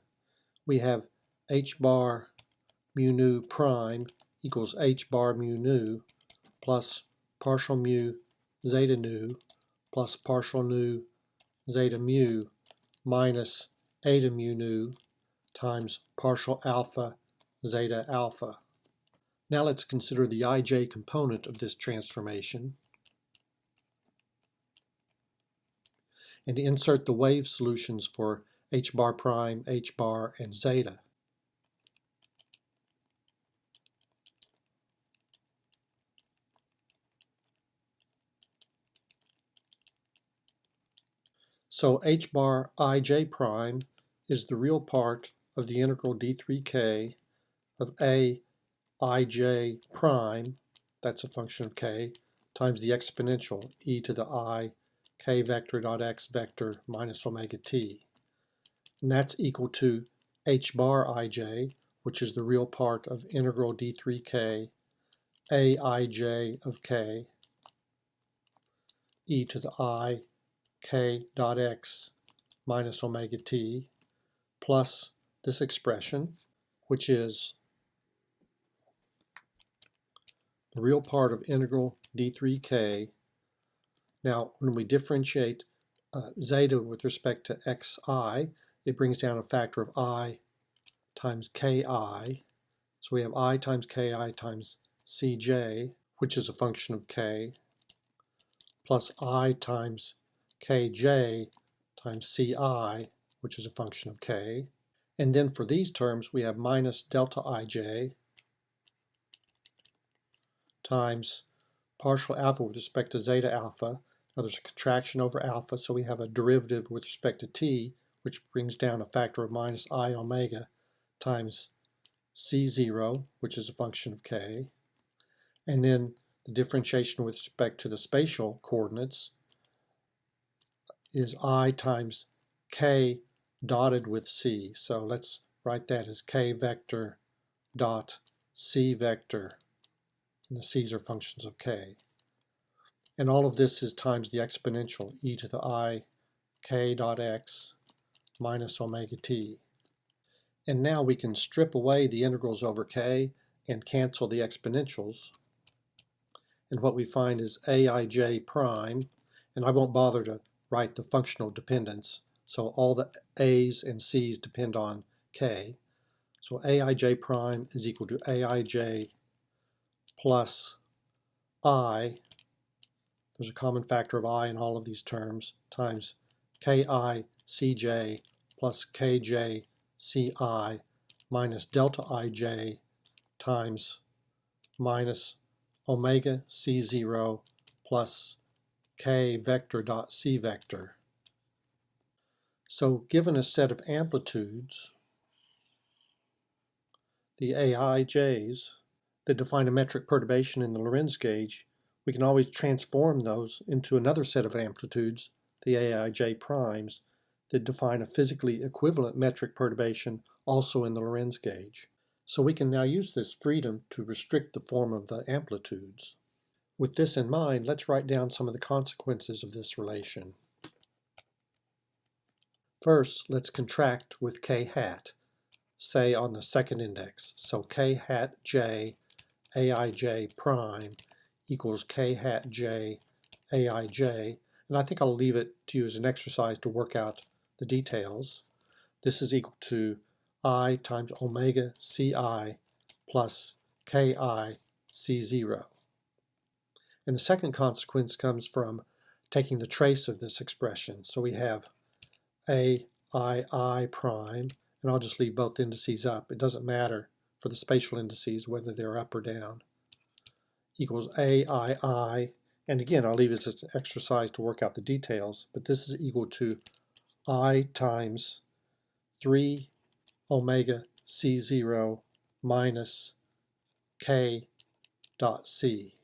We have h bar mu nu prime equals h bar mu nu plus partial mu zeta nu plus partial nu zeta mu minus eta mu nu times partial alpha zeta alpha. Now let's consider the ij component of this transformation and insert the wave solutions for h bar prime, h bar, and zeta. So h bar ij prime is the real part of the integral d3k of a ij prime, that's a function of k, times the exponential e to the I k vector dot x vector minus omega t. And that's equal to h bar ij, which is the real part of integral d3k aij of k e to the I k dot x minus omega t plus this expression, which is the real part of integral d3k. Now, when we differentiate zeta with respect to xi, it brings down a factor of I times ki. So we have I times ki times cj, which is a function of k, plus I times kj times ci, which is a function of k. And then for these terms, we have minus delta ij times partial alpha with respect to zeta alpha. Now there's a contraction over alpha, so we have a derivative with respect to t, which brings down a factor of minus I omega times c0, which is a function of k. And then the differentiation with respect to the spatial coordinates is I times k dotted with c. So let's write that as k vector dot c vector. And the c's are functions of k. And all of this is times the exponential e to the I k dot x minus omega t. And now we can strip away the integrals over k and cancel the exponentials. And what we find is aij prime, and I won't bother to write the functional dependence, so all the a's and c's depend on k. So aij prime is equal to aij plus I, there's a common factor of I in all of these terms, times ki cj plus kj ci minus delta ij times minus omega c0 plus k vector dot c vector. So given a set of amplitudes, the aij's, that define a metric perturbation in the Lorentz gauge, we can always transform those into another set of amplitudes, the aij primes, that define a physically equivalent metric perturbation also in the Lorentz gauge. So we can now use this freedom to restrict the form of the amplitudes. With this in mind, let's write down some of the consequences of this relation. First, let's contract with k hat, say on the second index. So k hat j aij prime equals k hat j aij, and I think I'll leave it to you as an exercise to work out the details. This is equal to I times omega ci plus ki c0. And the second consequence comes from taking the trace of this expression. So we have aii prime, and I'll just leave both indices up. It doesn't matter for the spatial indices whether they're up or down, equals aii, and again I'll leave it as an exercise to work out the details, but this is equal to I times 3 omega c0 minus k dot c.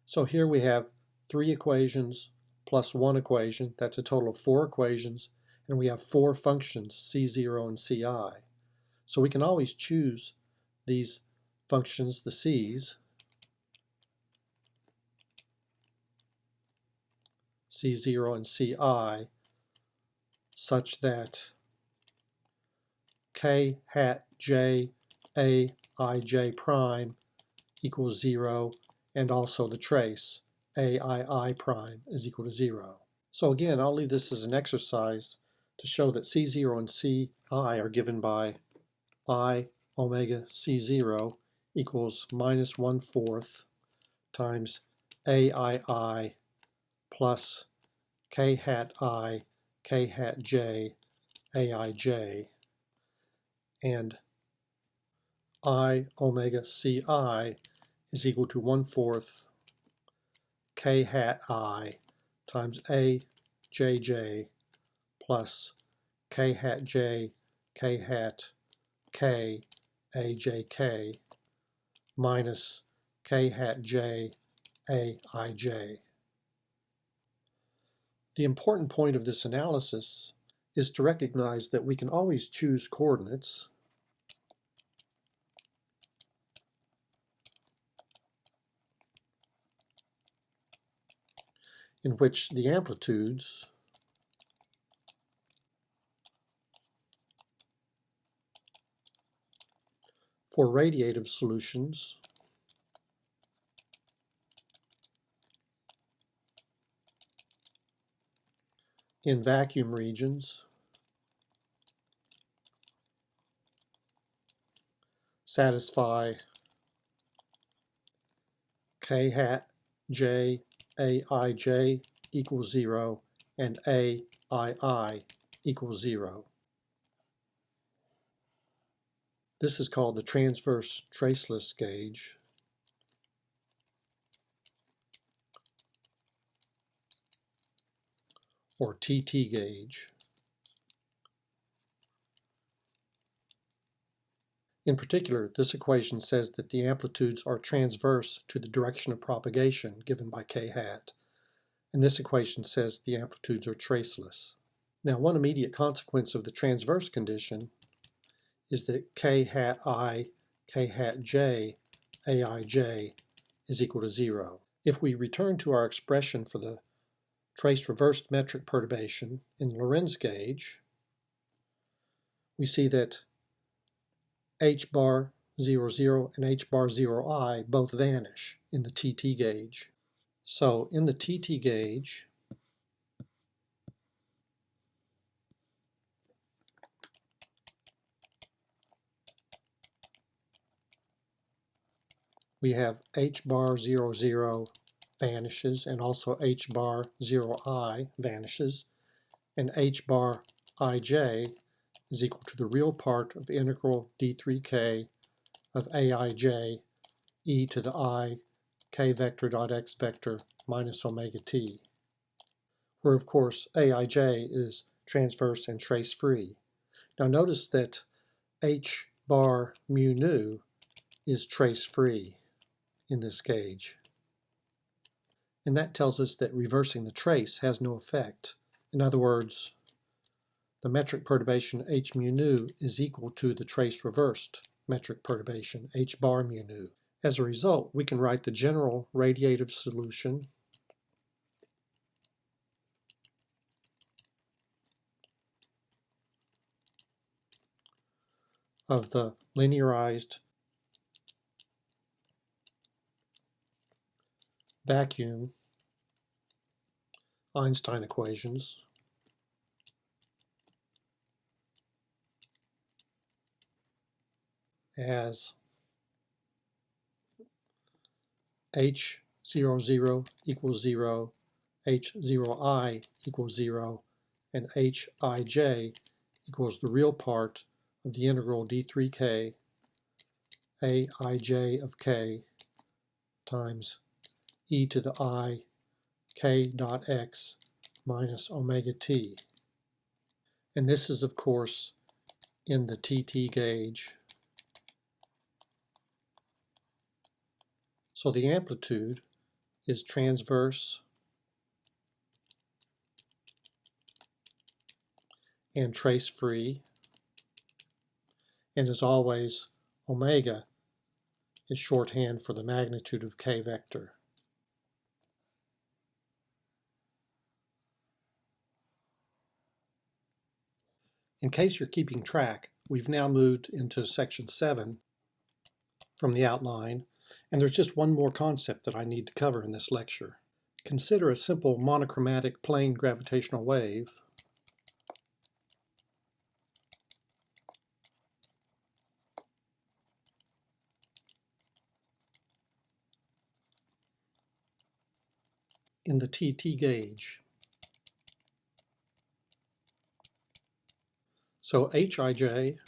So here we have 3 equations plus 1 equation. That's a total of 4 equations. And we have 4 functions, C0 and Ci. So we can always choose these functions, the C's, C0 and Ci, such that k hat j a I j prime equals 0, and also the trace a I prime is equal to 0. So again, I'll leave this as an exercise to show that C0 and Ci are given by I omega C0 equals minus 1/4 times AII plus k hat I, k hat j, aij, and I omega Ci is equal to 1/4 k hat I times ajj plus k hat j, k hat k, ajk minus k hat j, aij. The important point of this analysis is to recognize that we can always choose coordinates in which the amplitudes for radiative solutions in vacuum regions satisfy k hat j aij equals 0 and aii equals 0. This is called the transverse traceless gauge, or TT gauge. In particular, this equation says that the amplitudes are transverse to the direction of propagation given by k hat, and this equation says the amplitudes are traceless. Now, one immediate consequence of the transverse condition is that k hat I, k hat j, aij is equal to 0. If we return to our expression for the trace reversed metric perturbation in Lorentz gauge, we see that h bar 0, and h bar 0I both vanish in the TT gauge. So in the TT gauge, we have h bar 0 vanishes, and also h bar 0I vanishes, and h bar ij is equal to the real part of integral d3k of aij e to the I k vector dot x vector minus omega t, where of course aij is transverse and trace free. Now notice that h bar mu nu is trace free in this gauge, and that tells us that reversing the trace has no effect. In other words, the metric perturbation h mu nu is equal to the trace reversed metric perturbation h bar mu nu. As a result, we can write the general radiative solution of the linearized vacuum Einstein equations as h00 equals 0, h0I equals 0, and hij equals the real part of the integral d3k aij of k times e to the I k dot x minus omega t. And this is, of course, in the TT gauge. So the amplitude is transverse and trace-free. And as always, omega is shorthand for the magnitude of k vector. In case you're keeping track, we've now moved into section 7 from the outline, and there's just one more concept that I need to cover in this lecture. Consider a simple monochromatic plane gravitational wave in the TT gauge. So Hij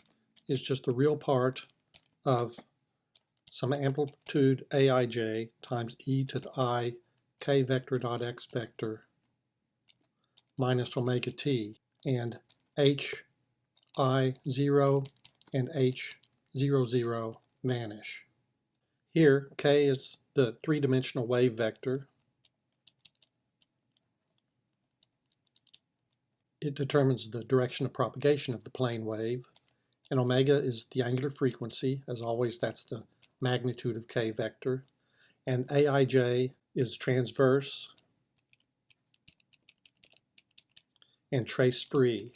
is just the real part of some amplitude Aij times e to the I k vector dot x vector minus omega t, and Hi0 and H00 vanish. Here, k is the three-dimensional wave vector. It determines the direction of propagation of the plane wave, and omega is the angular frequency. As always, that's the magnitude of k vector, and Aij is transverse and trace-free.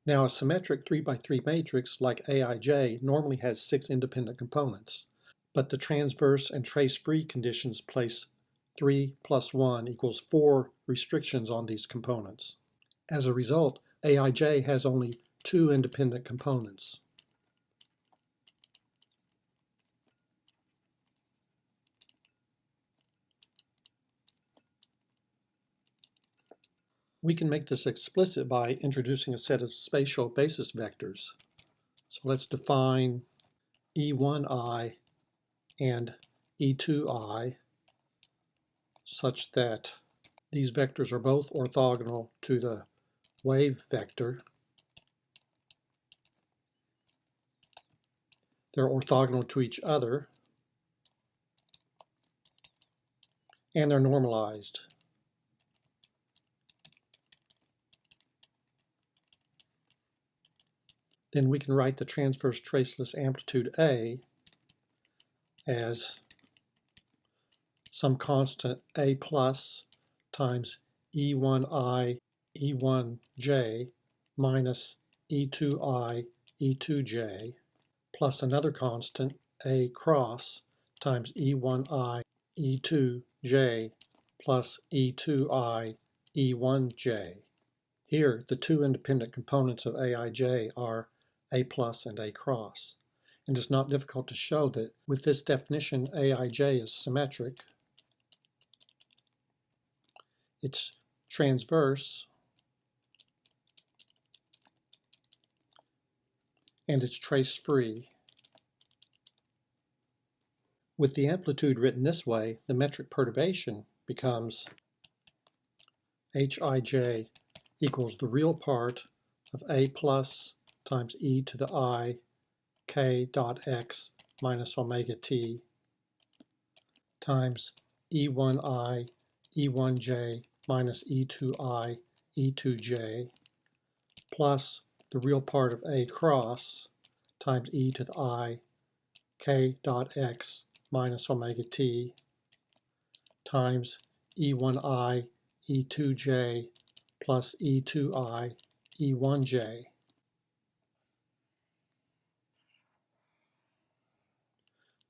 Now, a symmetric 3x3 matrix like Aij normally has 6 independent components, but the transverse and trace-free conditions place 3 plus 1 equals 4 restrictions on these components. As a result, Aij has only 2 independent components. We can make this explicit by introducing a set of spatial basis vectors. So let's define E1i and E2i such that these vectors are both orthogonal to the wave vector. They're orthogonal to each other, and they're normalized. Then we can write the transverse traceless amplitude A as some constant A plus times E1i E1j minus E2i E2j plus another constant A cross times E1i E2j plus E2i E1j. Here, the 2 independent components of Aij are A plus and A cross. And it's not difficult to show that with this definition, Aij is symmetric. It's transverse, and it's trace-free. With the amplitude written this way, the metric perturbation becomes Hij equals the real part of A plus times e to the I k dot x minus omega t times E1i E1j minus E2i E2j plus the real part of A cross times e to the I k dot x minus omega t times E1i E2j plus E2i E1j.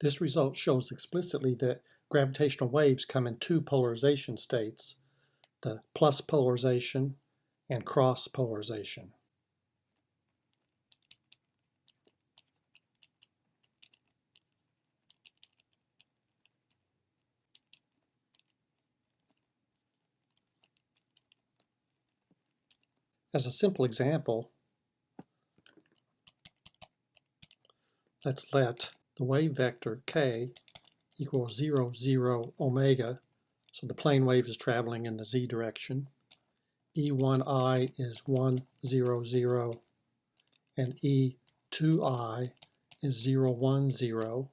This result shows explicitly that gravitational waves come in 2 polarization states, the plus polarization and cross polarization. As a simple example, let's let the wave vector k equals 0, 0, omega, so the plane wave is traveling in the z direction. E1i is 1, 0, 0, and E2i is 0, 1, 0.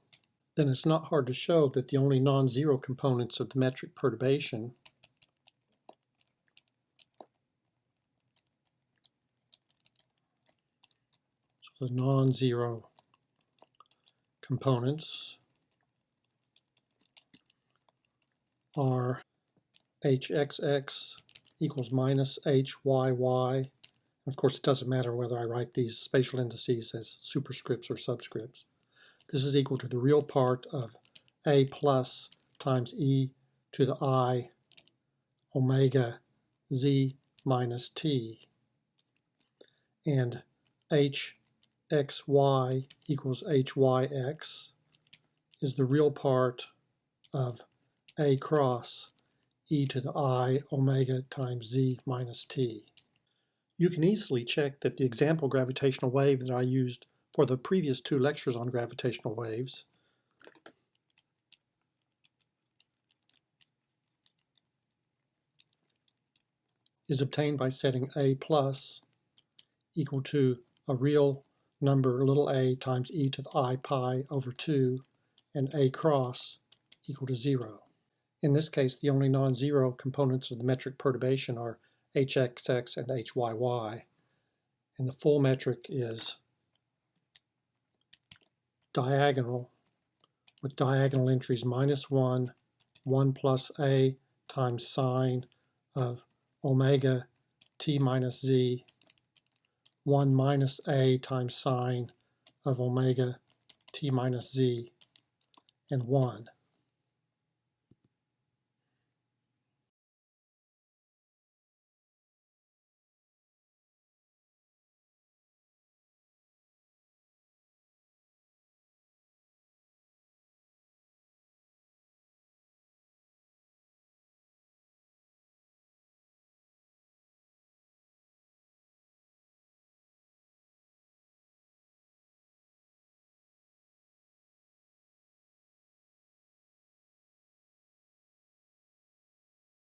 Then it's not hard to show that the only non-zero components of the metric perturbation the non-zero components are hxx equals minus hyy. Of course, it doesn't matter whether I write these spatial indices as superscripts or subscripts. This is equal to the real part of a plus times e to the I omega z minus t. And hxy equals hyx is the real part of a cross e to the I omega times z minus t. You can easily check that the example gravitational wave that I used for the previous 2 lectures on gravitational waves is obtained by setting a plus equal to a real number, little a, times e to the I pi over 2, and a cross equal to 0. In this case, the only non-zero components of the metric perturbation are hxx and hyy, and the full metric is diagonal, with diagonal entries minus 1, 1 plus a times sine of omega t minus z, 1 minus a times sine of omega t minus z, and 1.